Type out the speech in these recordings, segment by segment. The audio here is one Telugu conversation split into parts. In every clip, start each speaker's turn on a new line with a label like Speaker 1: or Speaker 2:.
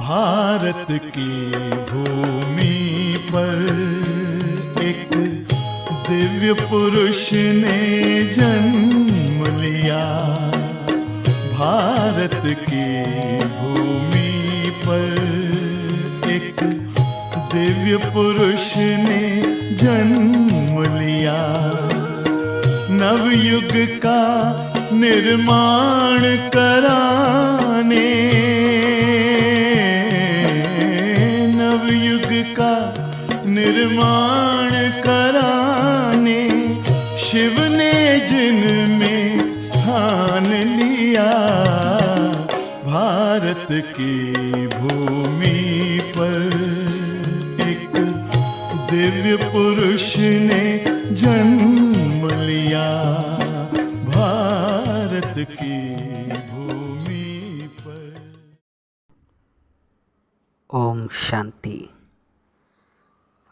Speaker 1: भारत की भूमि पर एक दिव्य पुरुष ने जन्म लिया। भारत की भूमि पर एक दिव्य पुरुष ने जन्म लिया। नवयुग का निर्माण कराने, नवयुग का निर्माण कराने शिव ने जिनमें स्थान लिया। भारत की भूमि पर एक दिव्य पुरुष ने जन्म लिया। भारत की भूमि पर।
Speaker 2: ఓం శాంతి.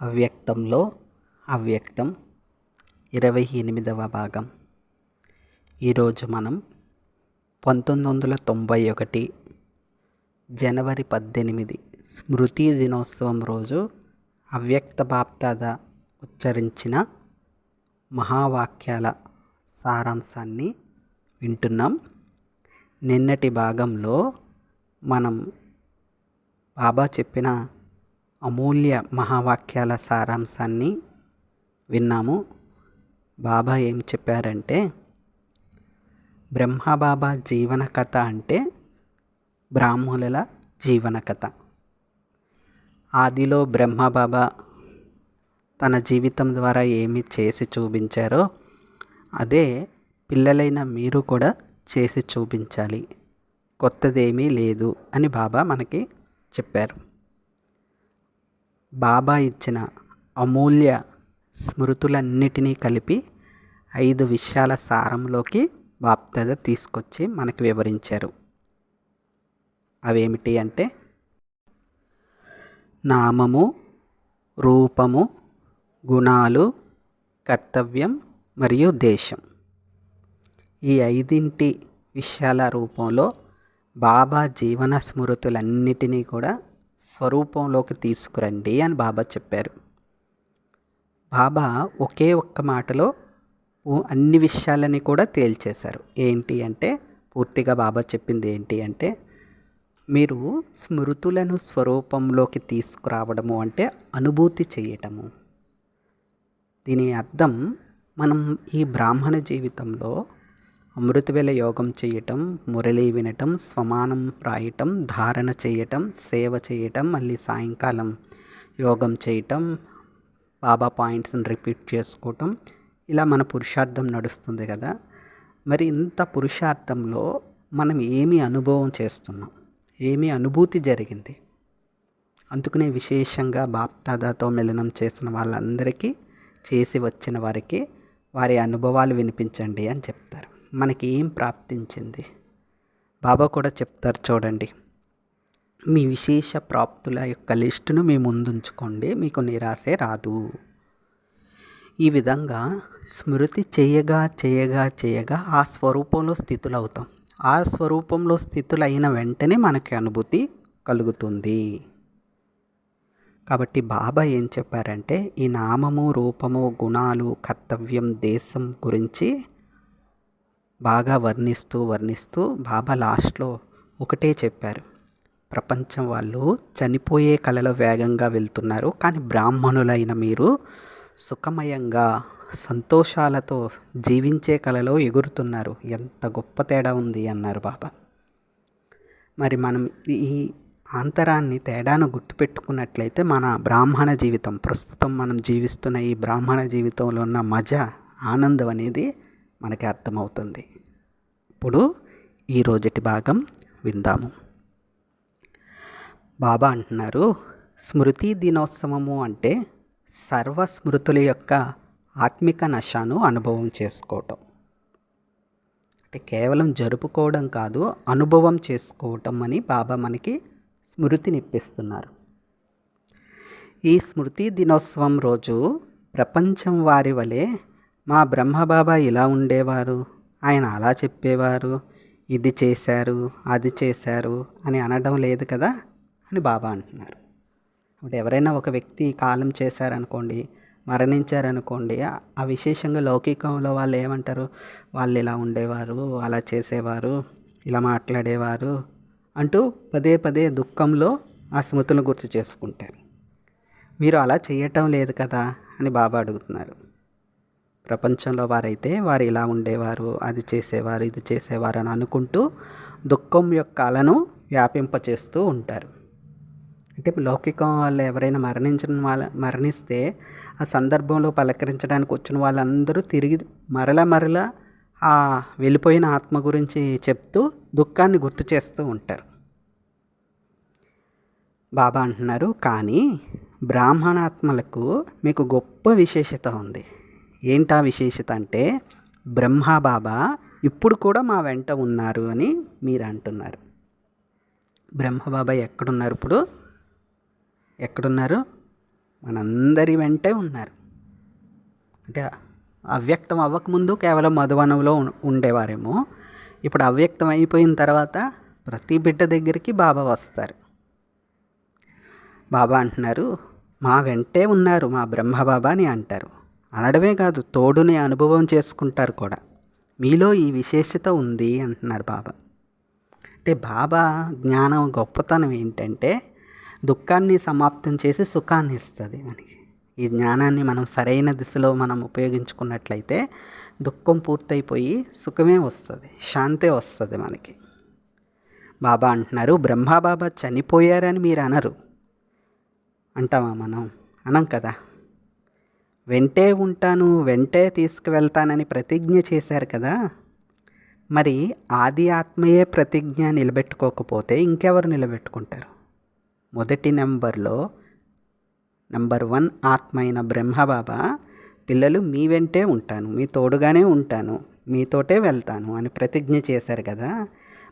Speaker 2: అవ్యక్తంలో అవ్యక్తం 28వ భాగం. ఈరోజు మనం 1991 జనవరి 18 స్మృతి దినోత్సవం రోజు అవ్యక్త బాప్దాదా ఉచ్చరించిన మహావాక్యాల సారాంశాన్ని వింటున్నాం. నిన్నటి భాగంలో మనం బాబా చెప్పిన అమూల్య మహావాక్యాల సారాంశాన్ని విన్నాము. బాబా ఏం చెప్పారంటే, బ్రహ్మబాబా జీవన కథ అంటే బ్రాహ్మణుల జీవన కథ. ఆదిలో బ్రహ్మబాబా తన జీవితం ద్వారా ఏమి చేసి చూపించారో అదే పిల్లలైన మీరు కూడా చేసి చూపించాలి, కొత్తదేమీ లేదు అని బాబా మనకి చెప్పారు. బాబా ఇచ్చిన అమూల్య స్మృతులన్నిటినీ కలిపి 5 విషయాల సారంలోకి బాప్దాదా తీసుకొచ్చి మనకు వివరించారు. అవేమిటి అంటే, నామము, రూపము, గుణాలు, కర్తవ్యం మరియు దేశం. ఈ 5 విషయాల రూపంలో బాబా జీవన స్మృతులన్నిటినీ కూడా స్వరూపంలోకి తీసుకురండి అని బాబా చెప్పారు. బాబా ఒకే ఒక్క మాటలో అన్ని విషయాలని కూడా తేల్చేశారు. ఏంటి అంటే, పూర్తిగా బాబా చెప్పింది ఏంటి అంటే, మీరు స్మృతులను స్వరూపంలోకి తీసుకురావడము అంటే అనుభూతి చేయటము. దీని అర్థం, మనం ఈ బ్రాహ్మణ జీవితంలో అమృతవేళ యోగం చేయటం, మురళి వినటం, స్వమానం రాయటం, ధారణ చేయటం, సేవ చేయటం, మళ్ళీ సాయంకాలం యోగం చేయటం, బాబా పాయింట్స్ని రిపీట్ చేసుకోవటం, ఇలా మన పురుషార్థం నడుస్తుంది కదా. మరి ఇంత పురుషార్థంలో మనం ఏమి అనుభవం చేస్తున్నాం, ఏమి అనుభూతి జరిగింది? అందుకనే విశేషంగా బాప్దాదాతో మిలనం చేసిన వాళ్ళందరికీ, చేసి వచ్చిన వారికి వారి అనుభవాలు వినిపించండి అని చెప్తారు. మనకి ఏం ప్రాప్తించింది బాబా కూడా చెప్తారు. చూడండి, మీ విశేష ప్రాప్తుల యొక్క లిస్టును మీ ముందుంచుకోండి, మీకు నిరాశే రాదు. ఈ విధంగా స్మృతి చేయగా చేయగా చేయగా ఆ స్వరూపంలో స్థితులు అవుతాం. ఆ స్వరూపంలో స్థితులైన వెంటనే మనకి అనుభూతి కలుగుతుంది. కాబట్టి బాబా ఏం చెప్పారంటే, ఈ నామము, రూపము, గుణాలు, కర్తవ్యం, దేశం గురించి బాగా వర్ణిస్తూ బాబా లాస్ట్లో ఒకటే చెప్పారు. ప్రపంచం వాళ్ళు చనిపోయే కళలో వేగంగా వెళ్తున్నారు, కానీ బ్రాహ్మణులైన మీరు సుఖమయంగా సంతోషాలతో జీవించే కళలో ఎగురుతున్నారు. ఎంత గొప్ప తేడా ఉంది అన్నారు బాబా. మరి మనం ఈ అంతరాన్ని, తేడాను గుర్తుపెట్టుకున్నట్లయితే మన బ్రాహ్మణ జీవితం, ప్రస్తుతం మనం జీవిస్తున్న ఈ బ్రాహ్మణ జీవితంలో ఉన్న మజా, ఆనందం అనేది మనకి అర్థమవుతుంది. ఇప్పుడు ఈ రోజుటి భాగం విందాము. బాబా అంటున్నారు, స్మృతి దినోత్సవము అంటే సర్వ స్మృతుల యొక్క ఆత్మిక నశాను అనుభవం చేసుకోవటం. అంటే కేవలం జరుపుకోవడం కాదు, అనుభవం చేసుకోవటం అని బాబా మనకి స్మృతినిప్పిస్తున్నారు. ఈ స్మృతి దినోత్సవం రోజు ప్రపంచం వారి వలె మా బ్రహ్మబాబా ఇలా ఉండేవారు, ఆయన అలా చెప్పేవారు, ఇది చేశారు, అది చేశారు అని అనడం లేదు కదా. అని బాబా అంటున్నారు. అంటే ఎవరైనా ఒక వ్యక్తి కాలం చేశారనుకోండి, మరణించారనుకోండి, ఆ విశేషంగా లౌకికంలో వాళ్ళు ఏమంటారు, వాళ్ళు ఇలా ఉండేవారు, అలా చేసేవారు, ఇలా మాట్లాడేవారు అంటూ పదే పదే దుఃఖంలో ఆ స్మృతులను గుర్తు చేసుకుంటారు. మీరు అలా చేయటం లేదు కదా అని బాబా అడుగుతున్నారు. ప్రపంచంలో వారైతే వారు ఇలా ఉండేవారు, అది చేసేవారు, ఇది చేసేవారు అని అనుకుంటూ దుఃఖం యొక్క అలను వ్యాపింపచేస్తూ ఉంటారు. అంటే లౌకికం వాళ్ళు ఎవరైనా మరణిస్తే ఆ సందర్భంలో పలకరించడానికి వచ్చిన వాళ్ళందరూ తిరిగి మరల ఆ వెళ్ళిపోయిన ఆత్మ గురించి చెప్తూ దుఃఖాన్ని గుర్తు చేస్తూ ఉంటారు. బాబా అంటున్నారు, కానీ బ్రాహ్మణాత్మలకు మీకు గొప్ప విశేషత ఉంది. ఏంటా విశేషత అంటే, బ్రహ్మ బాబా ఇప్పుడు కూడా మా వెంట ఉన్నారు అని మీరు అంటున్నారు. బ్రహ్మబాబా ఎక్కడున్నారు? ఇప్పుడు ఎక్కడున్నారు? మనందరి వెంటే ఉన్నారు. అంటే అవ్యక్తం అవ్వకముందు కేవలం మధువనంలో ఉండేవారేమో, ఇప్పుడు అవ్యక్తం అయిపోయిన తర్వాత ప్రతి బిడ్డ దగ్గరికి బాబా వస్తారు. బాబా అంటున్నారు, మా వెంటే ఉన్నారు మా బ్రహ్మబాబా అని అంటారు. అనడమే కాదు, తోడుని అనుభవం చేసుకుంటారు కూడా. మీలో ఈ విశేషత ఉంది అంటున్నారు బాబా. అంటే బాబా జ్ఞానం గొప్పతనం ఏంటంటే దుఃఖాన్ని సమాప్తం చేసి సుఖాన్ని ఇస్తుంది మనకి. ఈ జ్ఞానాన్ని మనం సరైన దిశలో మనం ఉపయోగించుకున్నట్లయితే దుఃఖం పూర్తయిపోయి సుఖమే వస్తుంది, శాంతే వస్తుంది మనకి. బాబా అంటున్నారు, బ్రహ్మబాబా చనిపోయారని మీరు అనరు. అంటామా మనం? అనం కదా. వెంటే ఉంటాను, వెంటే తీసుకువెళ్తానని ప్రతిజ్ఞ చేశారు కదా. మరి ఆది ఆత్మయే ప్రతిజ్ఞ నిలబెట్టుకోకపోతే ఇంకెవరు నిలబెట్టుకుంటారు? మొదటి నెంబర్ 1 ఆత్మ అయిన బ్రహ్మబాబా, పిల్లలు మీ వెంటే ఉంటాను, మీ తోడుగానే ఉంటాను, మీతోటే వెళ్తాను అని ప్రతిజ్ఞ చేశారు కదా.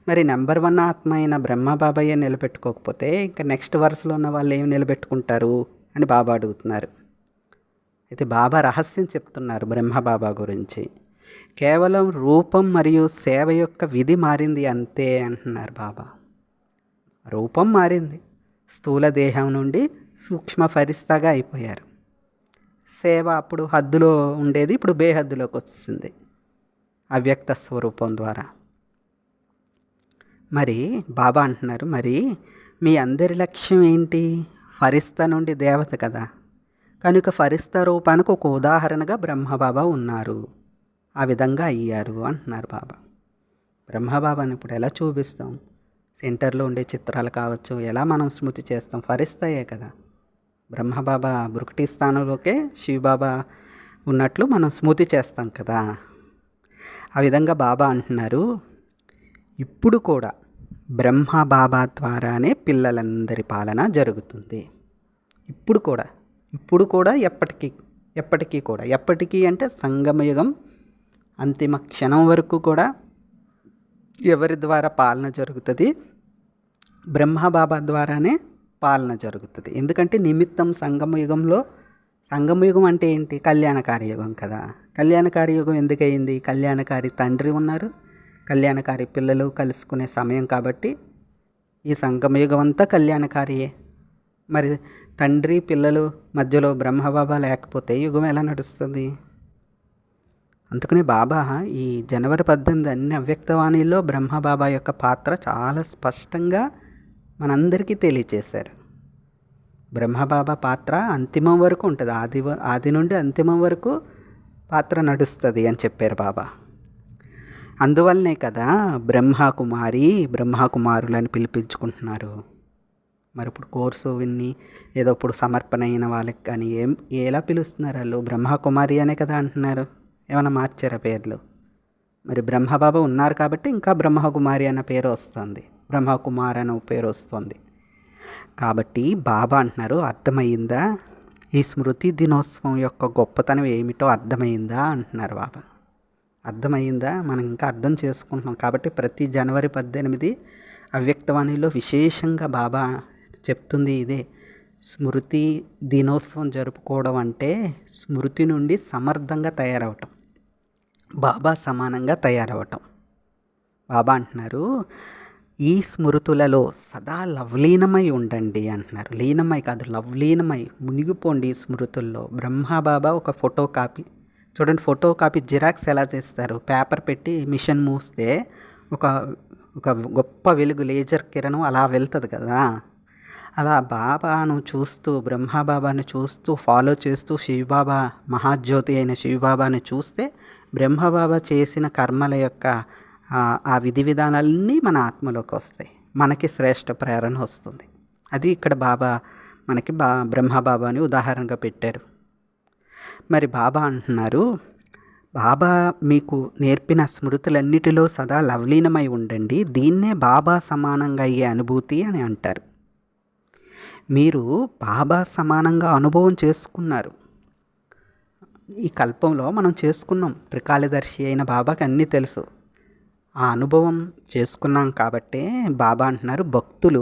Speaker 2: మరి నెంబర్ 1 ఆత్మ అయిన బ్రహ్మబాబాయే నిలబెట్టుకోకపోతే ఇంకా నెక్స్ట్ వరుసలో ఉన్న వాళ్ళు ఏమి నిలబెట్టుకుంటారు అని బాబా అడుగుతున్నారు. అయితే బాబా రహస్యం చెప్తున్నారు బ్రహ్మబాబా గురించి. కేవలం రూపం మరియు సేవ యొక్క విధి మారింది అంతే అంటున్నారు బాబా. రూపం మారింది, స్థూల దేహం నుండి సూక్ష్మ ఫరిస్తాగా అయిపోయారు. సేవ అప్పుడు హద్దులో ఉండేది, ఇప్పుడు బేహద్దులోకి వచ్చింది అవ్యక్త స్వరూపం ద్వారా. మరి బాబా అంటున్నారు, మరి మీ అందరి లక్ష్యం ఏంటి? ఫరిస్తా నుండి దేవత కదా, కనుక ఫరిస్తా రూపానికి ఒక ఉదాహరణగా బ్రహ్మబాబా ఉన్నారు, ఆ విధంగా అయ్యారు అంటున్నారు బాబా. బ్రహ్మబాబాని ఇప్పుడు ఎలా చూపిస్తాం? సెంటర్లో ఉండే చిత్రాలు కావచ్చు, ఎలా మనం స్మృతి చేస్తాం? ఫరిస్తాయే కదా. బ్రహ్మబాబా బ్రుకుటి స్థానంలోకే శివబాబా ఉన్నట్లు మనం స్మృతి చేస్తాం కదా. ఆ విధంగా బాబా అంటున్నారు, ఇప్పుడు కూడా బ్రహ్మబాబా ద్వారానే పిల్లలందరి పాలన జరుగుతుంది. ఇప్పుడు కూడా ఎప్పటికీ కూడా, ఎప్పటికీ అంటే సంగమయుగం అంతిమ క్షణం వరకు కూడా ఎవరి ద్వారా పాలన జరుగుతుంది? బ్రహ్మబాబా ద్వారానే పాలన జరుగుతుంది. ఎందుకంటే నిమిత్తం సంగమయుగంలో, సంగమయుగం అంటే ఏంటి? కళ్యాణకారి యుగం కదా. కళ్యాణకారి యుగం ఎందుకయింది? కళ్యాణకారి తండ్రి ఉన్నారు, కళ్యాణకారి పిల్లలు కలుసుకునే సమయం కాబట్టి ఈ సంగమయుగం అంతా కళ్యాణకారియే. మరి తండ్రి పిల్లలు మధ్యలో బ్రహ్మబాబా లేకపోతే యుగం ఎలా నడుస్తుంది? అందుకనే బాబా ఈ జనవరి 18 అన్ని అవ్యక్తవాణిలో బ్రహ్మబాబా యొక్క పాత్ర చాలా స్పష్టంగా మనందరికీ తెలియచేశారు. బ్రహ్మబాబా పాత్ర అంతిమం వరకు ఉంటుంది, ఆది నుండి అంతిమం వరకు పాత్ర నడుస్తుంది అని చెప్పారు బాబా. అందువల్లనే కదా బ్రహ్మకుమారులని పిలిపించుకుంటున్నారు. మరి ఇప్పుడు కోర్సు విన్ని ఏదో ఇప్పుడు సమర్పణ అయిన వాళ్ళకి కానీ ఎలా పిలుస్తున్నారు? వాళ్ళు బ్రహ్మకుమారి అనే కదా అంటున్నారు. ఏమైనా మార్చారా పేర్లు? మరి బ్రహ్మబాబా ఉన్నారు కాబట్టి ఇంకా బ్రహ్మకుమారి అన్న పేరు వస్తుంది, బ్రహ్మకుమార్ అనే పేరు వస్తుంది. కాబట్టి బాబా అంటున్నారు, అర్థమయ్యిందా? ఈ స్మృతి దినోత్సవం యొక్క గొప్పతనం ఏమిటో అర్థమైందా అంటున్నారు బాబా. అర్థమయ్యిందా? మనం ఇంకా అర్థం చేసుకుంటున్నాం కాబట్టి ప్రతి జనవరి 18 అవ్యక్తవాణిలో విశేషంగా బాబా చెప్తుంది ఇదే. స్మృతి దినోత్సవం జరుపుకోవడం అంటే స్మృతి నుండి సమర్థంగా తయారవటం, బాబా సమానంగా తయారవటం. బాబా అంటున్నారు, ఈ స్మృతులలో సదా లవలీనమై ఉండండి అంటున్నారు. లీనమై కాదు, లవలీనమై మునిగిపోండి ఈ స్మృతుల్లో. బ్రహ్మబాబా ఒక ఫోటో కాపీ చూడండి, ఫోటో కాపీ జిరాక్స్ ఎలా చేస్తారు, పేపర్ పెట్టి మిషన్ మూస్తే ఒక ఒక గొప్ప వెలుగు లేజర్ కిరణం అలా వెళ్తుంది కదా, అలా బాబాను చూస్తూ బ్రహ్మబాబాను చూస్తూ ఫాలో చేస్తూ శివబాబా మహాజ్యోతి అయిన శివబాబాని చూస్తే బ్రహ్మబాబా చేసిన కర్మల యొక్క ఆ విధి విధానాలన్నీ మన ఆత్మలోకి వస్తాయి, మనకి శ్రేష్ఠ ప్రేరణ వస్తుంది. అది ఇక్కడ బాబా మనకి బ్రహ్మబాబాని ఉదాహరణగా పెట్టారు. మరి బాబా అంటున్నారు, బాబా మీకు నేర్పిన స్మృతులన్నిటిలో సదా లవలీనమై ఉండండి, దీన్నే బాబా సమానంగా అయ్యే అనుభూతి అని అంటారు. మీరు బాబా సమానంగా అనుభవం చేసుకున్నారు. ఈ కల్పంలో మనం చేసుకున్నాం. త్రికాలదర్శి అయిన బాబాకి అన్నీ తెలుసు. ఆ అనుభవం చేసుకున్నాం కాబట్టే బాబా అంటున్నారు, భక్తులు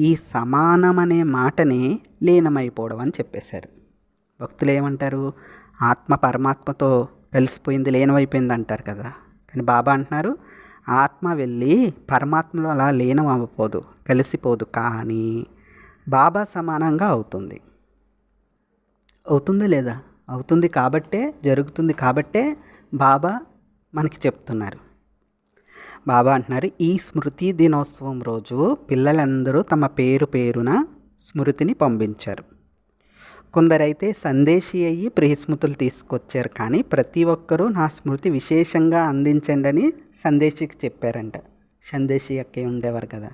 Speaker 2: ఈ సమానమనే మాటని లీనమైపోవడం అని చెప్పేశారు. భక్తులు ఏమంటారు, ఆత్మ పరమాత్మతో కలిసిపోయింది, లీనమైపోయింది అంటారు కదా. కానీ బాబా అంటున్నారు, ఆత్మ వెళ్ళి పరమాత్మలో అలా లీనం అవ్వపోదు, కలిసిపోదు, కానీ బాబా సమానంగా అవుతుంది. అవుతుంది లేదా? అవుతుంది కాబట్టే, జరుగుతుంది కాబట్టే బాబా మనకి చెప్తున్నారు. బాబా అంటున్నారు, ఈ స్మృతి దినోత్సవం రోజు పిల్లలందరూ తమ పేరు పేరున స్మృతిని పంపించారు. కొందరైతే సందేశీ అయ్యి ప్రియస్మృతులు తీసుకొచ్చారు, కానీ ప్రతి ఒక్కరూ నా స్మృతి విశేషంగా అందించండి అని సందేశీకి చెప్పారంట. సందేశీ అక్కయ్య ఉండేవారు కదా,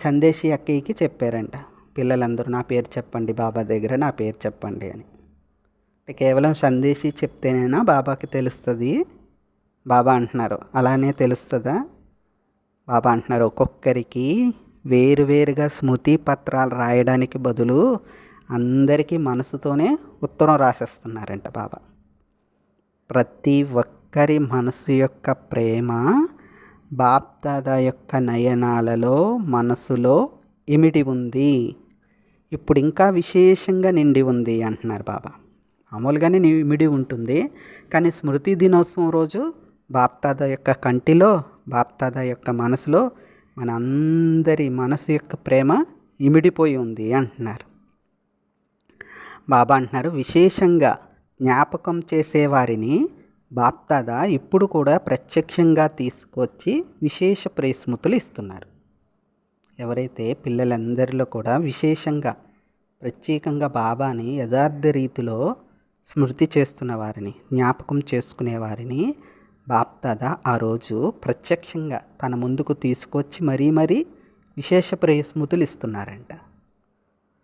Speaker 2: సందేశీ అక్కయ్యకి చెప్పారంట, పిల్లలందరూ నా పేరు చెప్పండి బాబా దగ్గర, నా పేరు చెప్పండి అని. కేవలం సందేశీ చెప్తేనైనా బాబాకి తెలుస్తుంది? బాబా అంటున్నారు అలానే తెలుస్తుందా? బాబా అంటున్నారు, ఒక్కొక్కరికి వేరువేరుగా స్మృతి పత్రాలు రాయడానికి బదులు అందరికీ మనసుతోనే ఉత్తరం రాసేస్తున్నారంట బాబా. ప్రతి ఒక్కరి మనసు యొక్క ప్రేమ బాప్దాదా యొక్క నయనాలలో మనసులో ఇమిడి ఉంది, ఇప్పుడు ఇంకా విశేషంగా నిండి ఉంది అంటున్నారు బాబా. మామూలుగానే ఇమిడి ఉంటుంది, కానీ స్మృతి దినోత్సవం రోజు బాప్దాదా యొక్క కంటిలో, బాప్దాదా యొక్క మనసులో మన అందరి మనసు యొక్క ప్రేమ ఇమిడిపోయి ఉంది అంటున్నారు. బాబా అంటున్నారు, విశేషంగా జ్ఞాపకం చేసేవారిని బాప్దాదా ఇప్పుడు కూడా ప్రత్యక్షంగా తీసుకొచ్చి విశేష ప్రేస్మృతులు ఇస్తున్నారు. ఎవరైతే పిల్లలందరిలో కూడా విశేషంగా ప్రత్యేకంగా బాబాని యథార్థ రీతిలో స్మృతి చేస్తున్న వారిని, జ్ఞాపకం చేసుకునే వారిని బాప్దాదా ఆ రోజు ప్రత్యక్షంగా తన ముందుకు తీసుకొచ్చి మరీ విశేష ప్రేస్మృతులు ఇస్తున్నారంట.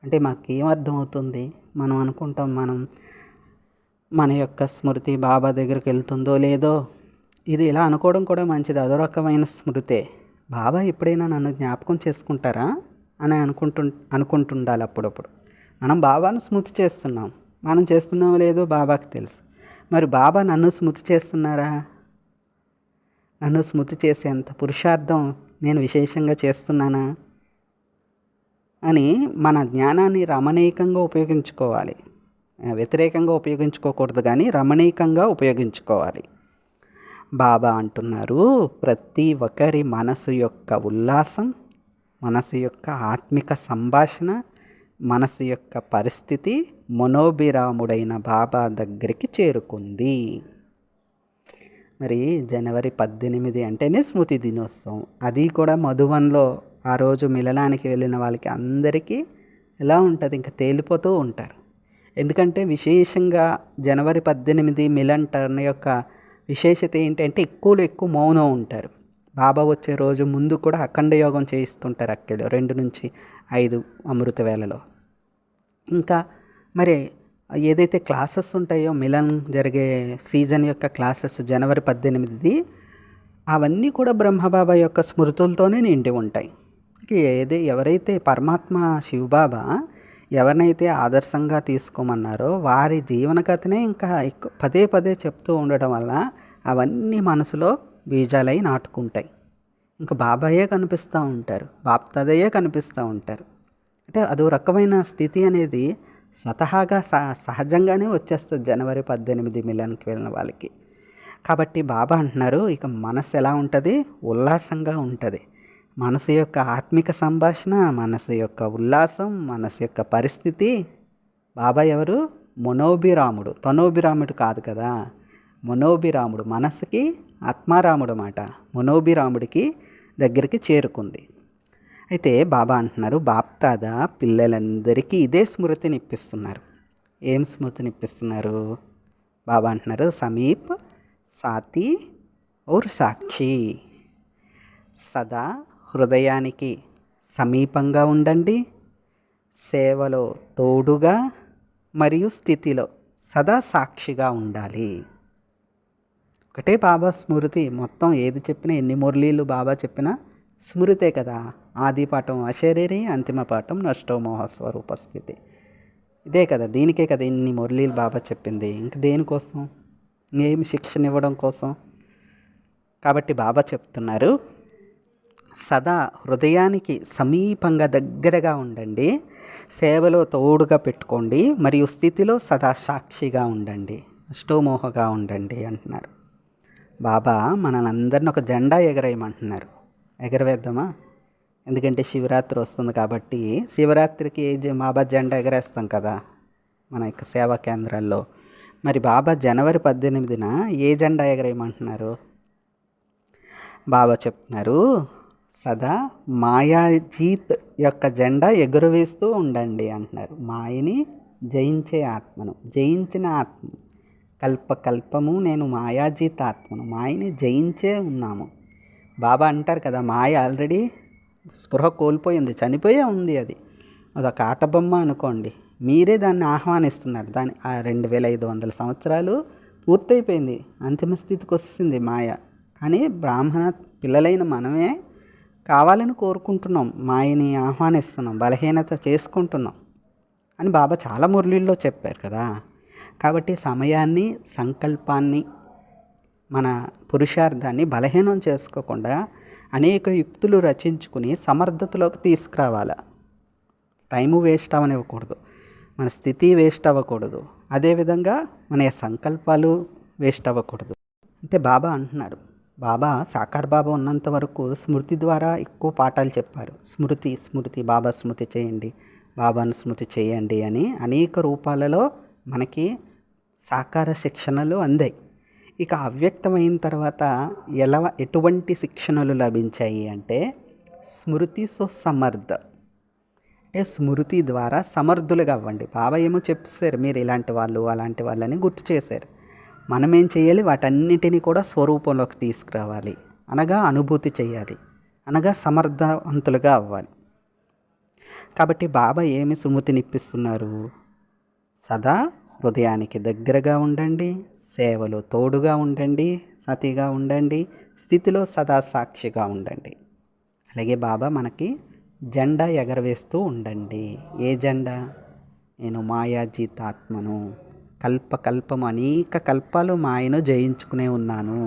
Speaker 2: అంటే మాకేమర్థమవుతుంది? మనం అనుకుంటాం మన యొక్క స్మృతి బాబా దగ్గరికి వెళ్తుందో లేదో, ఇది ఇలా అనుకోవడం కూడా మంచిది, అదో రకమైన స్మృతే. బాబా ఎప్పుడైనా నన్ను జ్ఞాపకం చేసుకుంటారా అని అనుకుంటుండాలి అప్పుడప్పుడు. మనం బాబాను స్మృతి చేస్తున్నాం, మనం చేస్తున్నామో లేదో బాబాకి తెలుసు. మరి బాబా నన్ను స్మృతి చేస్తున్నారా? నన్ను స్మృతి చేసేంత పురుషార్థం నేను విశేషంగా చేస్తున్నానా అని మన జ్ఞానాన్ని రమణీయంగా ఉపయోగించుకోవాలి. వ్యతిరేకంగా ఉపయోగించుకోకూడదు, కానీ రమణీయంగా ఉపయోగించుకోవాలి. బాబా అంటున్నారు, ప్రతి ఒక్కరి మనసు యొక్క ఉల్లాసం, మనసు యొక్క ఆత్మిక సంభాషణ, మనసు యొక్క పరిస్థితి మనోభిరాముడైన బాబా దగ్గరికి చేరుకుంది. మరి జనవరి 18 అంటేనే స్మృతి దినోత్సవం. అది కూడా మధువన్లో ఆ రోజు మిలనానికి వెళ్ళిన వాళ్ళకి అందరికీ ఎలా ఉంటుంది, ఇంకా తేలిపోతూ ఉంటారు. ఎందుకంటే విశేషంగా జనవరి 18 మిలన్ టర్న్ యొక్క విశేషత ఏంటంటే ఎక్కువ మౌనం ఉంటారు. బాబా వచ్చే రోజు ముందు కూడా అఖండ యోగం చేయిస్తుంటారు అక్కడ 2 నుంచి 5 అమృత వేళలో. ఇంకా మరి ఏదైతే క్లాసెస్ ఉంటాయో మిలన్ జరిగే సీజన్ యొక్క క్లాసెస్ జనవరి 18 అవన్నీ కూడా బ్రహ్మబాబా యొక్క స్మృతులతోనే నిండి ఉంటాయి. ఎవరైతే పరమాత్మ శివబాబా ఎవరినైతే ఆదర్శంగా తీసుకోమన్నారో వారి జీవనకథనే ఇంకా పదే చెప్తూ ఉండడం వల్ల అవన్నీ మనసులో బీజాలై నాటుకుంటాయి. ఇంకా బాబాయే కనిపిస్తూ ఉంటారు, బాప్దాదయే కనిపిస్తూ ఉంటారు. అంటే అదో రకమైన స్థితి అనేది స్వతహాగా సహజంగానే వచ్చేస్తుంది జనవరి 18 మిలన్కి వెళ్ళిన వాళ్ళకి. కాబట్టి బాబా అంటున్నారు, ఇక మనసు ఎలా ఉంటుంది? ఉల్లాసంగా ఉంటుంది. మనసు యొక్క ఆత్మిక సంభాషణ, మనసు యొక్క ఉల్లాసం, మనసు యొక్క పరిస్థితి. బాబా ఎవరు? మనోభిరాముడు, తనోభిరాముడు కాదు కదా, మనోభిరాముడు. మనసుకి ఆత్మారాముడు మాట, మనోభిరాముడికి దగ్గరికి చేరుకుంది. అయితే బాబా అంటున్నారు, బాప్దాదా పిల్లలందరికీ ఇదే స్మృతిని ఇప్పిస్తున్నారు. ఏం స్మృతిని ఇప్పిస్తున్నారు? బాబా అంటున్నారు, సమీప్, సాతి ఔర్ సాక్షి. సదా హృదయానికి సమీపంగా ఉండండి, సేవలో తోడుగా మరియు స్థితిలో సదా సాక్షిగా ఉండాలి. ఒకటే బాబా స్మృతి. మొత్తం ఏది చెప్పినా, ఎన్ని మురళీలు బాబా చెప్పినా స్మృతే కదా. ఆది పాఠం అశరీరి, అంతిమ పాఠం నష్టోమోహ స్వరూప స్థితి. ఇదే కదా, దీనికే కదా ఇన్ని మురళీలు బాబా చెప్పింది. ఇంక దేనికోసం? ఏమి శిక్షణ ఇవ్వడం కోసం? కాబట్టి బాబా చెప్తున్నారు, సదా హృదయానికి సమీపంగా దగ్గరగా ఉండండి, సేవలో తోడుగా పెట్టుకోండి, మరియు స్థితిలో సదా సాక్షిగా ఉండండి, అష్టోమోహగా ఉండండి అంటున్నారు. బాబా మనల్ని ఒక జెండా ఎగరేయమంటున్నారు. ఎగరవేద్దామా? ఎందుకంటే శివరాత్రి వస్తుంది కాబట్టి, శివరాత్రికి బాబా జెండా ఎగరేస్తాం కదా మన యొక్క సేవా కేంద్రాల్లో. మరి బాబా జనవరి 18న ఏ జెండా ఎగరేయమంటున్నారు? బాబా చెప్తున్నారు, సదా మాయాజీత్ యొక్క జెండా ఎగురవేస్తూ ఉండండి అంటున్నారు. మాయని జయించే ఆత్మను, జయించిన ఆత్మ. కల్పకల్పము నేను మాయాజీత ఆత్మను, మాయని జయించే ఉన్నాము. బాబా అంటారు కదా, మాయ ఆల్రెడీ స్పృహ కోల్పోయింది, చనిపోయే ఉంది. అదొక ఆటబొమ్మ అనుకోండి. మీరే దాన్ని ఆహ్వానిస్తున్నారు. దాని 2500 సంవత్సరాలు పూర్తయిపోయింది, అంతిమ స్థితికి వస్తుంది మాయ. కానీ బ్రాహ్మణ పిల్లలైన మనమే కావాలని కోరుకుంటున్నాం, మాయని ఆహ్వానిస్తున్నాం, బలహీనత చేసుకుంటున్నాం అని బాబా చాలా మురళీల్లో చెప్పారు కదా. కాబట్టి సమయాన్ని, సంకల్పాన్ని, మన పురుషార్థాన్ని బలహీనం చేసుకోకుండా అనేక యుక్తులు రచించుకుని సమర్థతలోకి తీసుకురావాలి. టైము వేస్ట్ అవ్వనివ్వకూడదు, మన స్థితి వేస్ట్ అవ్వకూడదు, అదేవిధంగా మన సంకల్పాలు వేస్ట్ అవ్వకూడదు. అంటే బాబా అంటున్నారు, బాబా సాకార్ బాబా ఉన్నంత వరకు స్మృతి ద్వారా ఎక్కువ పాఠాలు చెప్పారు. స్మృతి స్మృతి, బాబా స్మృతి చేయండి, బాబాను స్మృతి చేయండి అని అనేక రూపాలలో మనకి సాకార శిక్షణలు అందాయి. ఇక అవ్యక్తమైన తర్వాత ఎటువంటి శిక్షణలు లభించాయి అంటే స్మృతి సమర్థ, అంటే స్మృతి ద్వారా సమర్థులుగా అవ్వండి. బాబా ఏమో చెప్పారు, మీరు ఇలాంటి వాళ్ళు అలాంటి వాళ్ళని గుర్తు చేశారు. మనం ఏం చేయాలి? వాటన్నిటినీ కూడా స్వరూపంలోకి తీసుకురావాలి, అనగా అనుభూతి చేయాలి, అనగా సమర్థవంతులుగా అవ్వాలి. కాబట్టి బాబా ఏమి స్మృతినిప్పిస్తున్నారు? సదా హృదయానికి దగ్గరగా ఉండండి, సేవలో తోడుగా ఉండండి, సతిగా ఉండండి, స్థితిలో సదా సాక్షిగా ఉండండి. అలాగే బాబా మనకి జెండా ఎగరవేస్తూ ఉండండి. ఏ జెండా? నేను మాయాజీతాత్మను, కల్పకల్పము అనేక కల్పాలు మాయను జయించుకునే ఉన్నాను.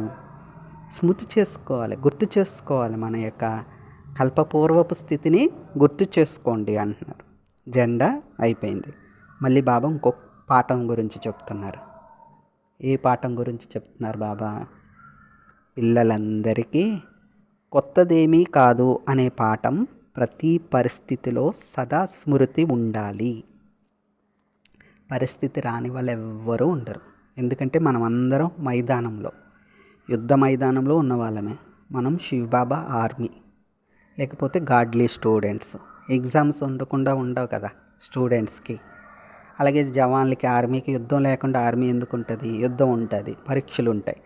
Speaker 2: స్మృతి చేసుకోవాలి, గుర్తు చేసుకోవాలి. మన యొక్క కల్పపూర్వపు స్థితిని గుర్తు చేసుకోండి అంటున్నారు. జెండా అయిపోయింది. మళ్ళీ బాబా ఇంకొక పాఠం గురించి చెప్తున్నారు. ఏ పాఠం గురించి చెప్తున్నారు బాబా? పిల్లలందరికీ కొత్తదేమీ కాదు అనే పాఠం ప్రతి పరిస్థితిలో సదా స్మృతి ఉండాలి. పరిస్థితి రాని వాళ్ళు ఎవ్వరూ ఉండరు. ఎందుకంటే మనం అందరం మైదానంలో, యుద్ధ మైదానంలో ఉన్న వాళ్ళమే. మనం శివబాబా ఆర్మీ, లేకపోతే గాడ్లీ స్టూడెంట్స్. ఎగ్జామ్స్ ఉండవు కదా స్టూడెంట్స్కి. అలాగే జవాన్లకి, ఆర్మీకి యుద్ధం లేకుండా ఆర్మీ ఎందుకు ఉంటుంది? యుద్ధం ఉంటుంది, పరీక్షలు ఉంటాయి.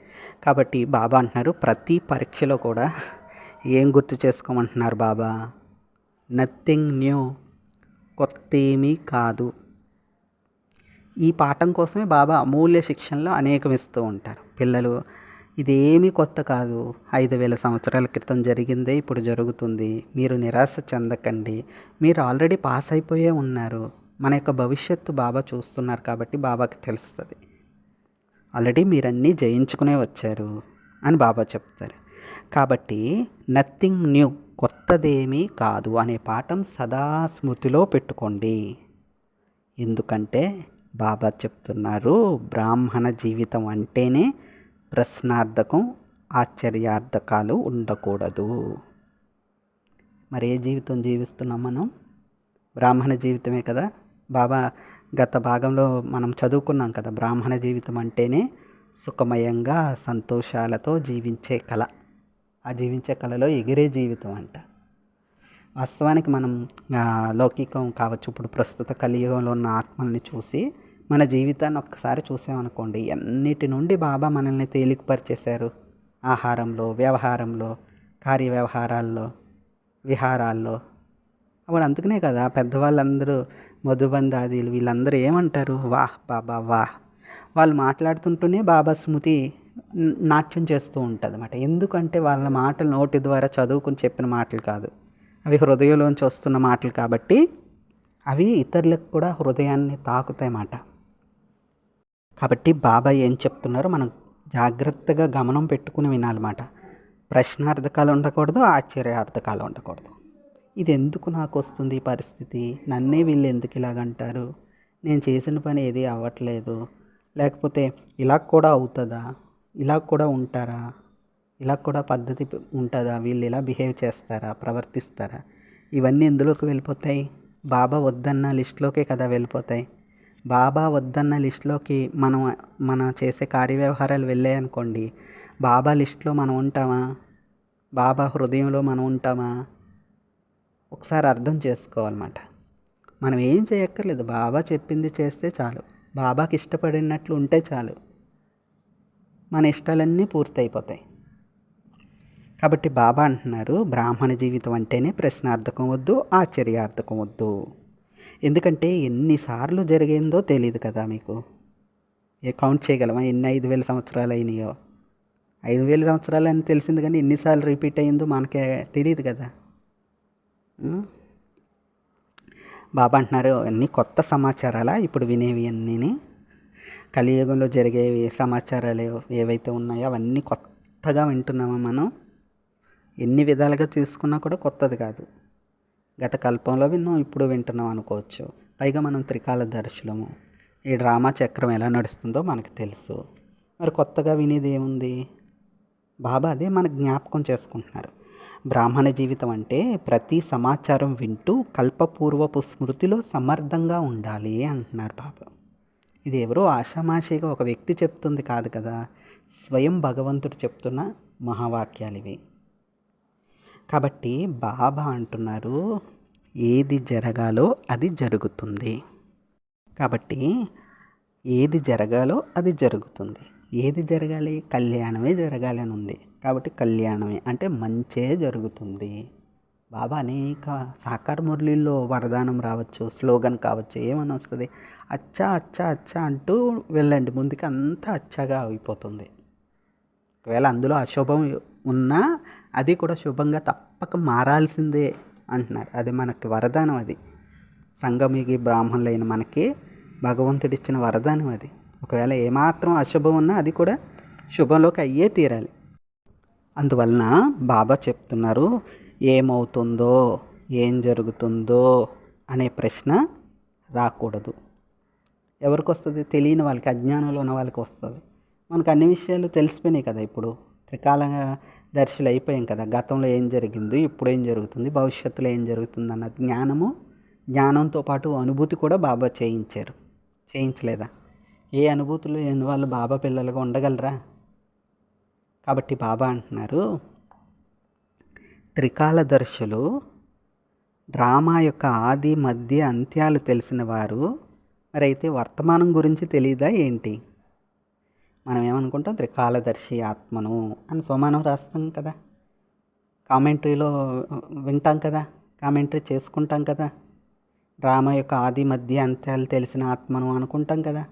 Speaker 2: కాబట్టి బాబా అంటున్నారు, ప్రతి పరీక్షలో కూడా ఏం గుర్తు చేసుకోమంటున్నారు బాబా? నథింగ్ న్యూ, కొత్త ఏమీ కాదు. ఈ పాఠం కోసమే బాబా అమూల్య శిక్షణలో అనేకం ఇస్తూ ఉంటారు. పిల్లలు, ఇదేమీ కొత్త కాదు, 5000 సంవత్సరాల క్రితం జరిగిందే ఇప్పుడు జరుగుతుంది, మీరు నిరాశ చెందకండి, మీరు ఆల్రెడీ పాస్ అయిపోయే ఉన్నారు. మన యొక్క భవిష్యత్తు బాబా చూస్తున్నారు కాబట్టి బాబాకి తెలుస్తుంది. ఆల్రెడీ మీరన్నీ జయించుకునే వచ్చారు అని బాబా చెప్తారు. కాబట్టి నథింగ్ న్యూ, కొత్తదేమీ కాదు అనే పాఠం సదా స్మృతిలో పెట్టుకోండి. ఎందుకంటే బాబా చెప్తున్నారు, బ్రాహ్మణ జీవితం అంటేనే ప్రశ్నార్థకం, ఆశ్చర్యార్థకాలు ఉండకూడదు. మరి ఏ జీవితం జీవిస్తున్నాం మనం? బ్రాహ్మణ జీవితమే కదా. బాబా గత భాగంలో మనం చదువుకున్నాం కదా, బ్రాహ్మణ జీవితం అంటేనే సుఖమయంగా సంతోషాలతో జీవించే కళ. ఆ జీవించే కళలో ఎగిరే జీవితం అంట. వాస్తవానికి మనం లౌకికం కావచ్చు, ఇప్పుడు ప్రస్తుత కలియుగంలో ఉన్న ఆత్మల్ని చూసి మన జీవితాన్ని ఒక్కసారి చూసామనుకోండి, ఎన్నిటి నుండి బాబా మనల్ని తేలికపరిచేశారు. ఆహారంలో, వ్యవహారంలో, కార్యవ్యవహారాల్లో, విహారాల్లో. అప్పుడు అందుకనే కదా పెద్దవాళ్ళందరూ, మధుబంధాదీలు వీళ్ళందరూ ఏమంటారు? వాహ్ బాబా వాహ్. వాళ్ళు మాట్లాడుతుంటూనే బాబా స్మృతి నాట్యం చేస్తూ ఉంటుంది అన్నమాట. ఎందుకంటే వాళ్ళ మాటలు నోటి ద్వారా చదువుకుని చెప్పిన మాటలు కాదు, అవి హృదయంలోంచి వస్తున్న మాటలు కాబట్టి అవి ఇతరులకు కూడా హృదయాన్ని తాకుతాయన్నమాట. కాబట్టి బాబా ఏం చెప్తున్నారో మనం జాగ్రత్తగా గమనం పెట్టుకుని వినాలన్నమాట. ప్రశ్నార్థకాలు ఉండకూడదు, ఆశ్చర్యార్థకాలు ఉండకూడదు. ఇది ఎందుకు నాకు వస్తుంది ఈ పరిస్థితి, నన్నే వీళ్ళు ఎందుకు ఇలాగంటారు, నేను చేసిన పని ఏది అవ్వట్లేదు, లేకపోతే ఇలా కూడా అవుతుందా, ఇలా కూడా ఉంటారా, ఇలా కూడా పద్ధతి ఉంటుందా, వీళ్ళు ఇలా బిహేవ్ చేస్తారా, ప్రవర్తిస్తారా, ఇవన్నీ ఎందులోకి వెళ్ళిపోతాయి? బాబా వద్దన్న లిస్టులోకే కదా వెళ్ళిపోతాయి. బాబా వద్దన్న లిస్టులోకి మన చేసే కార్యవ్యవహారాలు వెళ్ళాయనుకోండి, బాబా లిస్టులో మనం ఉంటామా? బాబా హృదయంలో మనం ఉంటామా? ఒకసారి అర్థం చేసుకోవాలన్నమాట. మనం ఏం చేయక్కర్లేదు, బాబా చెప్పింది చేస్తే చాలు, బాబాకి ఇష్టపడినట్లు ఉంటే చాలు, మన ఇష్టాలన్నీ పూర్తయిపోతాయి. కాబట్టి బాబా అంటున్నారు, బ్రాహ్మణ జీవితం అంటేనే ప్రశ్నార్థకం వద్దు, ఆశ్చర్యార్థకం వద్దు. ఎందుకంటే ఎన్నిసార్లు జరిగిందో తెలియదు కదా మీకు. కౌంట్ చేయగలమా ఎన్ని 5,000 సంవత్సరాలు అయినాయో? 5,000 సంవత్సరాలు అని తెలిసింది, కానీ ఎన్నిసార్లు రిపీట్ అయ్యిందో మనకే తెలియదు కదా. బాబా అంటున్నారు, అన్నీ కొత్త సమాచారాలా ఇప్పుడు వినేవి అన్నీ? కలియుగంలో జరిగేవి సమాచారాలు ఏవైతే ఉన్నాయో అవన్నీ కొత్తగా వింటున్నామా మనం? ఎన్ని విధాలుగా తీసుకున్నా కూడా కొత్తది కాదు. గత కల్పంలో విన్నాం, ఇప్పుడు వింటున్నాం అనుకోవచ్చు. పైగా మనం త్రికాలదర్శులము, ఈ డ్రామా చక్రం ఎలా నడుస్తుందో మనకు తెలుసు. మరి కొత్తగా వినేది ఏముంది? బాబా అదే మనకు జ్ఞాపకం చేసుకుంటున్నారు. బ్రాహ్మణ జీవితం అంటే ప్రతి సమాచారం వింటూ కల్పపూర్వపు స్మృతిలో సమర్థంగా ఉండాలి అంటున్నారు బాబా. ఇది ఎవరో ఆషామాషిగా ఒక వ్యక్తి చెప్తుంది కాదు కదా, స్వయం భగవంతుడు చెప్తున్న మహావాక్యాలు ఇవి. కాబట్టి బాబా అంటున్నారు, ఏది జరగాలో అది జరుగుతుంది. కాబట్టి ఏది జరగాలో అది జరుగుతుంది. ఏది జరగాలి? కళ్యాణమే జరగాలి అని ఉంది. కాబట్టి కళ్యాణమే అంటే మంచే జరుగుతుంది. బాబా అనేక సాకార మురళిల్లో వరదానం రావచ్చు, స్లోగన్ కావచ్చు, ఏమని వస్తుంది? అచ్చా అచ్చా అచ్చా అంటూ వెళ్ళండి, ముందుకి అంతా అచ్చాగా అయిపోతుంది. ఒకవేళ అందులో అశుభం ఉన్నా అది కూడా శుభంగా తప్పక మారాల్సిందే అంటున్నారు. అది మనకి వరదానం. అది సంగమికి బ్రాహ్మణులైన మనకి భగవంతుడిచ్చిన వరదానం అది. ఒకవేళ ఏమాత్రం అశుభం ఉన్నా అది కూడా శుభంలోకి అయ్యే తీరాలి. అందువలన బాబా చెప్తున్నారు, ఏమవుతుందో ఏం జరుగుతుందో అనే ప్రశ్న రాకూడదు. ఎవరికి వస్తుంది? తెలియని వాళ్ళకి, అజ్ఞానంలో ఉన్న వాళ్ళకి వస్తుంది. మనకు అన్ని విషయాలు తెలిసిపోయినాయి కదా. ఇప్పుడు త్రికాలంగా దర్శులు అయిపోయాం కదా. గతంలో ఏం జరిగింది, ఇప్పుడు ఏం జరుగుతుంది, భవిష్యత్తులో ఏం జరుగుతుంది అన్న జ్ఞానంతో పాటు అనుభూతి కూడా బాబా చేయించలేదా? ఏ అనుభూతులు లేని వాళ్ళు బాబా పిల్లలుగా ఉండగలరా? కాబట్టి బాబా అంటున్నారు, త్రికాలదర్శులు డ్రామా యొక్క ఆది మధ్య అంత్యాలు తెలిసిన వారు, మరి అయితే వర్తమానం గురించి తెలియదా ఏంటి? మనం ఏమనుకుంటాం? త్రికాలదర్శి ఆత్మను అని సోమానం రాస్తాం కదా, కామెంటరీలో వింటాం కదా, కామెంటరీ చేసుకుంటాం కదా. డ్రామా యొక్క ఆది మధ్య అంత్యాలు తెలిసిన ఆత్మను అనుకుంటాం కదా.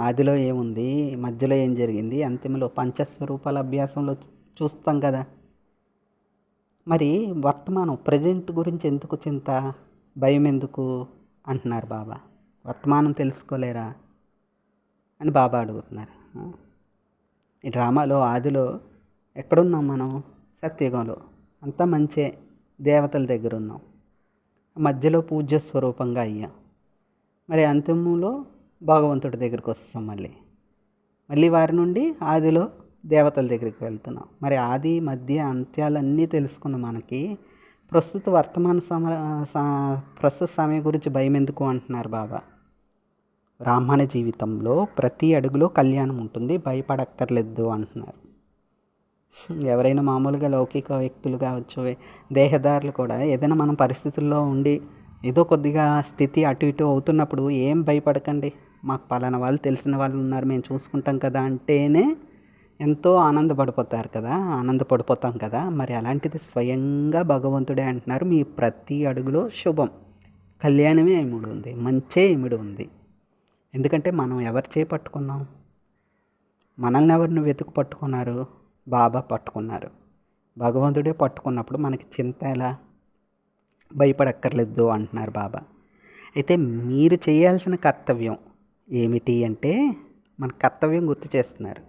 Speaker 2: ఆదిలో ఏముంది, మధ్యలో ఏం జరిగింది, అంతిమలో పంచస్వరూపాల అభ్యాసంలో చూస్తాం కదా. మరి వర్తమానం ప్రజెంట్ గురించి ఎందుకు చింత, భయం ఎందుకు అంటున్నారు బాబా. వర్తమానం తెలుసుకోలేరా అని బాబా అడుగుతున్నారు. ఈ డ్రామాలో ఆదిలో ఎక్కడున్నాం మనం? సత్యుగంలో అంతా మంచే, దేవతల దగ్గర ఉన్నాం, మధ్యలో పూజ్య స్వరూపంగా అయ్యాం. మరి అంతిమంలో భగవంతుడి దగ్గరికి వస్తాం. మళ్ళీ వారి నుండి ఆదిలో దేవతల దగ్గరికి వెళ్తున్నాం. మరి ఆది మధ్య అంత్యాలన్నీ తెలుసుకున్న మనకి ప్రస్తుత వర్తమాన ప్రస్తుత సమయం గురించి భయం ఎందుకు అంటున్నారు బాబా. బ్రాహ్మణ జీవితంలో ప్రతి అడుగులో కళ్యాణం ఉంటుంది, భయపడక్కర్లేదు అంటున్నారు. ఎవరైనా మామూలుగా లౌకిక వ్యక్తులు కావచ్చు, దేహదారులు కూడా ఏదైనా మనం పరిస్థితుల్లో ఉండి ఏదో కొద్దిగా స్థితి అటు ఇటు అవుతున్నప్పుడు ఏం భయపడకండి, మాకు పలానా వాళ్ళు తెలిసిన వాళ్ళు ఉన్నారు, మేము చూసుకుంటాం కదా అంటేనే ఎంతో ఆనందపడిపోతాం కదా. మరి అలాంటిది స్వయంగా భగవంతుడే అంటున్నారు, మీ ప్రతి అడుగులో శుభం, కళ్యాణమే ఇమిడి ఉంది, మంచే ఇమిడి ఉంది. ఎందుకంటే మనం ఎవరు చేపట్టుకున్నాం? మనల్ని ఎవరిని వెతుకు పట్టుకున్నారు? బాబా పట్టుకున్నారు. భగవంతుడే పట్టుకున్నప్పుడు మనకి చింత ఎలా? భయపడక్కర్లేదు అంటున్నారు బాబా. అయితే మీరు చేయాల్సిన కర్తవ్యం ఏమిటి అంటే, మన కర్తవ్యం గుర్తు చేస్తున్నారు.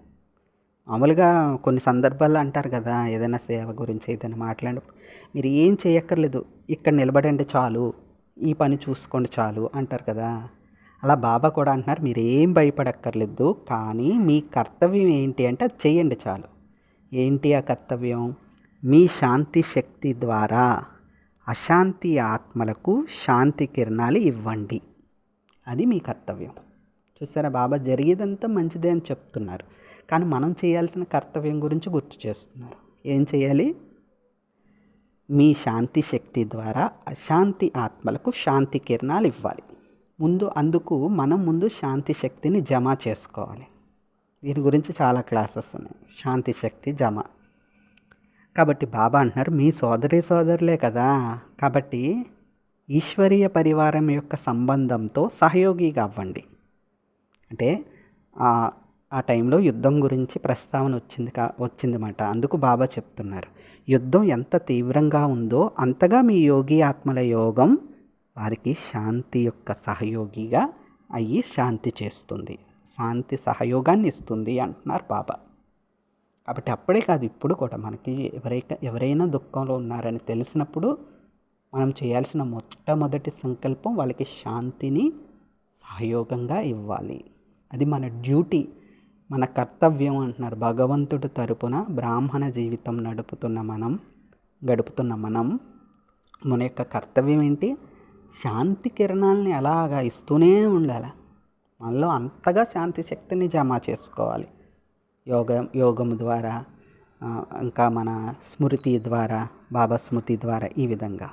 Speaker 2: మామూలుగా కొన్ని సందర్భాల్లో అంటారు కదా, ఏదైనా సేవ గురించి ఏదైనా మాట్లాడినప్పుడు మీరు ఏం చేయక్కర్లేదు, ఇక్కడ నిలబడండి చాలు, ఈ పని చూసుకోండి చాలు అంటారు కదా. అలా బాబా కూడా అంటున్నారు, మీరు ఏం భయపడక్కర్లేదు, కానీ మీ కర్తవ్యం ఏంటి అంటే అది చేయండి చాలు. ఏంటి ఆ కర్తవ్యం? మీ శాంతి శక్తి ద్వారా అశాంతి ఆత్మలకు శాంతి కిరణాలు ఇవ్వండి. అది మీ కర్తవ్యం. చూసారా, బాబా జరిగేదంతా మంచిదే అని చెప్తున్నారు, కానీ మనం చేయాల్సిన కర్తవ్యం గురించి గుర్తు చేస్తున్నారు. ఏం చేయాలి? మీ శాంతి శక్తి ద్వారా అశాంతి ఆత్మలకు శాంతి కిరణాలు ఇవ్వాలి. మనం ముందు శాంతి శక్తిని జమ చేసుకోవాలి. దీని గురించి చాలా క్లాసెస్ ఉన్నాయి, శాంతి శక్తి జమ. కాబట్టి బాబా అంటున్నారు, మీ సోదరులే కదా, కాబట్టి ఈశ్వరీయ పరివారం యొక్క సంబంధంతో సహయోగిగా అవ్వండి. అంటే ఆ టైంలో యుద్ధం గురించి ప్రస్తావన వచ్చిందన్నమాట. అందుకు బాబా చెప్తున్నారు, యుద్ధం ఎంత తీవ్రంగా ఉందో అంతగా మీ యోగి ఆత్మల యోగం వారికి శాంతి యొక్క సహయోగిగా అయ్యి శాంతి చేస్తుంది, శాంతి సహయోగాన్ని ఇస్తుంది అంటున్నారు బాబా. కాబట్టి అప్పుడే కాదు, ఇప్పుడు కూడా మనకి ఎవరైనా దుఃఖంలో ఉన్నారని తెలిసినప్పుడు మనం చేయాల్సిన మొట్టమొదటి సంకల్పం వాళ్ళకి శాంతిని సహయోగంగా ఇవ్వాలి. అది మన డ్యూటీ, మన కర్తవ్యం అంటున్నారు. భగవంతుడి తరపున బ్రాహ్మణ జీవితం గడుపుతున్న మనం మన యొక్క కర్తవ్యం ఏంటి? శాంతి కిరణాలని అలాగా ఇస్తూనే ఉండాలి. మనలో అంతగా శాంతి శక్తిని జమ చేసుకోవాలి. యోగం ద్వారా, ఇంకా మన స్మృతి ద్వారా, బాబా స్మృతి ద్వారా, ఈ విధంగా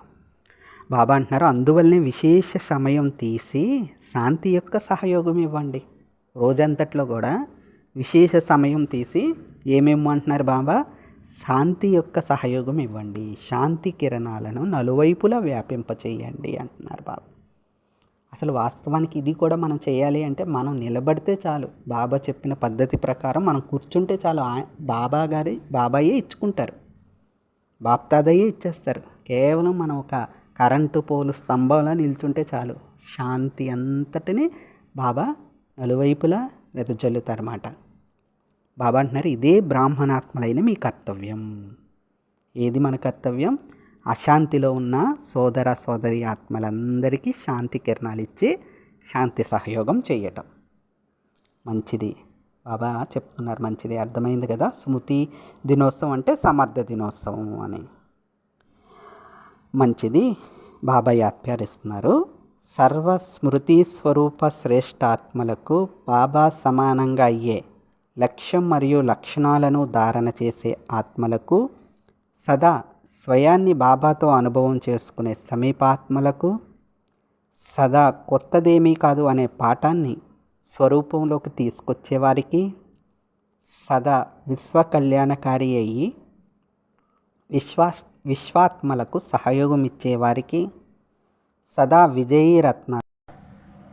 Speaker 2: బాబా అంటున్నారు, అందువల్లనే విశేష సమయం తీసి శాంతి యొక్క సహయోగం ఇవ్వండి. రోజంతట్లో కూడా విశేష సమయం తీసి ఏమేమంటున్నారు బాబా? శాంతి యొక్క సహయోగం ఇవ్వండి, శాంతి కిరణాలను నలువైపులా వ్యాపింపచేయండి అంటున్నారు బాబా. అసలు వాస్తవానికి ఇది కూడా మనం చేయాలి అంటే మనం నిలబడితే చాలు, బాబా చెప్పిన పద్ధతి ప్రకారం మనం కూర్చుంటే చాలు, బాబాయే ఇచ్చుకుంటారు, బాప్తాదయ్యే ఇచ్చేస్తారు. కేవలం మనం ఒక కరెంటు పోలు స్తంభంలో నిల్చుంటే చాలు, శాంతి అంతటిని బాబా నలువైపులా వెదజల్లుతారన్నమాట. బాబా అంటున్నారు, ఇదే బ్రాహ్మణాత్మలైన మీ కర్తవ్యం. ఏది మన కర్తవ్యం? అశాంతిలో ఉన్న సోదరి ఆత్మలందరికీ శాంతి కిరణాలు ఇచ్చి శాంతి సహయోగం చేయటం మంచిది. బాబా చెప్తున్నారు, మంచిది, అర్థమైంది కదా. స్మృతి దినోత్సవం అంటే సమర్థ దినోత్సవం అని. మంచిది. బాబా వ్యాఖ్యానిస్తున్నారు, సర్వస్మృతి స్వరూప శ్రేష్ఠాత్మలకు బాబా సమానంగా అయ్యే లక్ష్యం మరియు లక్షణాలను ధారణ చేసే ఆత్మలకు, సదా స్వయాన్ని బాబాతో అనుభవం చేసుకునే సమీపాత్మలకు, సదా కొత్తదేమీ కాదు అనే పాఠాన్ని స్వరూపంలోకి తీసుకొచ్చేవారికి, సదా విశ్వ కళ్యాణకారి అయ్యి విశ్వాత్మలకు సహయోగం ఇచ్చేవారికి, సదా విజయీ రత్న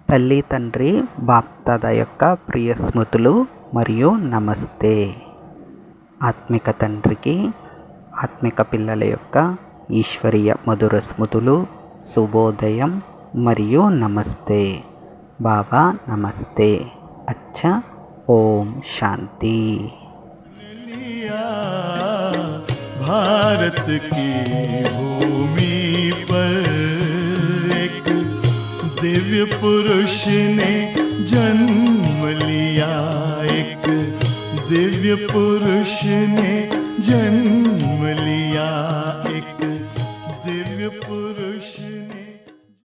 Speaker 2: తల్లి తండ్రి బాప్దాద యొక్క ప్రియ స్మృతులు మరియు నమస్తే. ఆత్మిక తండ్రికి ఆత్మిక పిల్లల యొక్క ఈశ్వరీయ మధుర స్మృతులు, శుభోదయం మరియు నమస్తే. బాబా నమస్తే. అచ్చా. ఓం శాంతి.
Speaker 1: भारत की भूमि पर एक दिव्य पुरुष ने जन्म लिया, एक दिव्य पुरुष ने जन्म लिया,